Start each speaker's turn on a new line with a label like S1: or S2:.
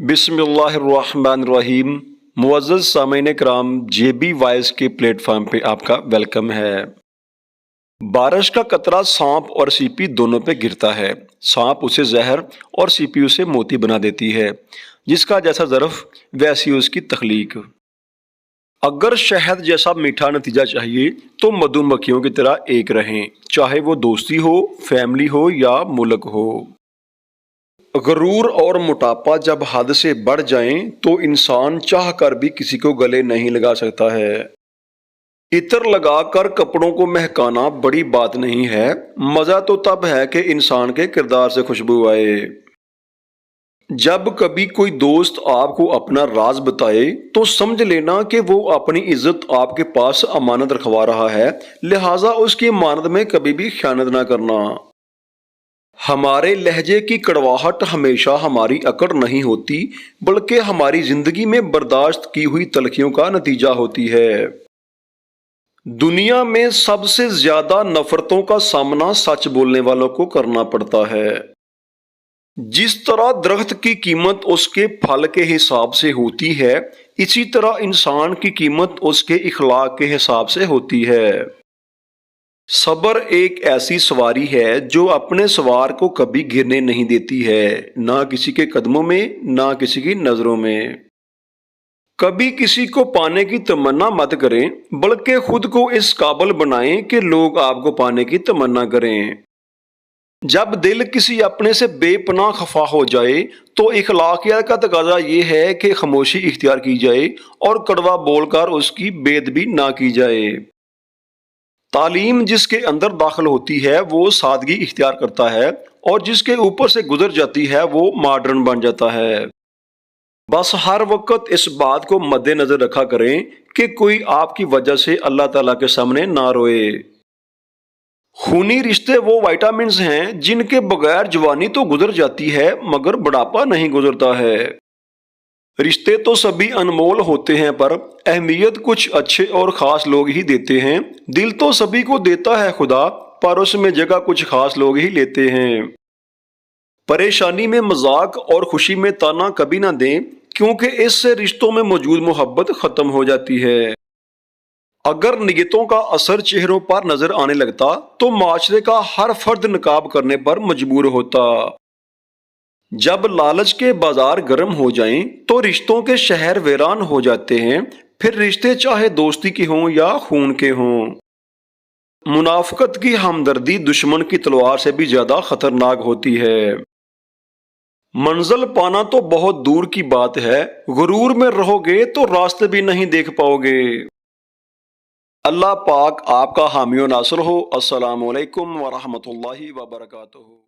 S1: بسم اللہ الرحمن الرحیم۔ معزز سامعین کرام، جے بی وائس کے پلیٹ فارم پہ آپ کا ویلکم ہے۔ بارش کا قطرہ سانپ اور سیپی دونوں پہ گرتا ہے۔ سانپ اسے زہر اور سیپی اسے موتی بنا دیتی ہے۔ جس کا جیسا ظرف ویسی اس کی تخلیق۔ اگر شہد جیسا میٹھا نتیجہ چاہیے تو مدھو مکھیوں کی طرح ایک رہیں، چاہے وہ دوستی ہو، فیملی ہو یا ملک ہو۔ غرور اور موٹاپا جب حد سے بڑھ جائیں تو انسان چاہ کر بھی کسی کو گلے نہیں لگا سکتا ہے۔ عطر لگا کر کپڑوں کو مہکانا بڑی بات نہیں ہے، مزہ تو تب ہے کہ انسان کے کردار سے خوشبو آئے۔ جب کبھی کوئی دوست آپ کو اپنا راز بتائے تو سمجھ لینا کہ وہ اپنی عزت آپ کے پاس امانت رکھوا رہا ہے، لہٰذا اس کی امانت میں کبھی بھی خیانت نہ کرنا۔ ہمارے لہجے کی کڑواہٹ ہمیشہ ہماری اکڑ نہیں ہوتی، بلکہ ہماری زندگی میں برداشت کی ہوئی تلخیوں کا نتیجہ ہوتی ہے۔ دنیا میں سب سے زیادہ نفرتوں کا سامنا سچ بولنے والوں کو کرنا پڑتا ہے۔ جس طرح درخت کی قیمت اس کے پھل کے حساب سے ہوتی ہے، اسی طرح انسان کی قیمت اس کے اخلاق کے حساب سے ہوتی ہے۔ صبر ایک ایسی سواری ہے جو اپنے سوار کو کبھی گرنے نہیں دیتی ہے، نہ کسی کے قدموں میں، نہ کسی کی نظروں میں۔ کبھی کسی کو پانے کی تمنا مت کریں، بلکہ خود کو اس قابل بنائیں کہ لوگ آپ کو پانے کی تمنا کریں۔ جب دل کسی اپنے سے بے پناہ خفا ہو جائے تو اخلاقیات کا تقاضا یہ ہے کہ خاموشی اختیار کی جائے اور کڑوا بول کر اس کی بے ادبی نہ کی جائے۔ تعلیم جس کے اندر داخل ہوتی ہے وہ سادگی اختیار کرتا ہے، اور جس کے اوپر سے گزر جاتی ہے وہ ماڈرن بن جاتا ہے۔ بس ہر وقت اس بات کو مد نظر رکھا کریں کہ کوئی آپ کی وجہ سے اللہ تعالیٰ کے سامنے نہ روئے۔ خونی رشتے وہ وائٹامنز ہیں جن کے بغیر جوانی تو گزر جاتی ہے مگر بڑھاپا نہیں گزرتا ہے۔ رشتے تو سبھی انمول ہوتے ہیں، پر اہمیت کچھ اچھے اور خاص لوگ ہی دیتے ہیں۔ دل تو سبھی کو دیتا ہے خدا، پر اس میں جگہ کچھ خاص لوگ ہی لیتے ہیں۔ پریشانی میں مذاق اور خوشی میں تانا کبھی نہ دیں، کیونکہ اس سے رشتوں میں موجود محبت ختم ہو جاتی ہے۔ اگر نیتوں کا اثر چہروں پر نظر آنے لگتا تو معاشرے کا ہر فرد نقاب کرنے پر مجبور ہوتا۔ جب لالچ کے بازار گرم ہو جائیں تو رشتوں کے شہر ویران ہو جاتے ہیں، پھر رشتے چاہے دوستی کے ہوں یا خون کے ہوں۔ منافقت کی ہمدردی دشمن کی تلوار سے بھی زیادہ خطرناک ہوتی ہے۔ منزل پانا تو بہت دور کی بات ہے، غرور میں رہو گے تو راستے بھی نہیں دیکھ پاؤ گے۔ اللہ پاک آپ کا حامی و ناصر ہو۔ السلام علیکم ورحمۃ اللہ وبرکاتہ۔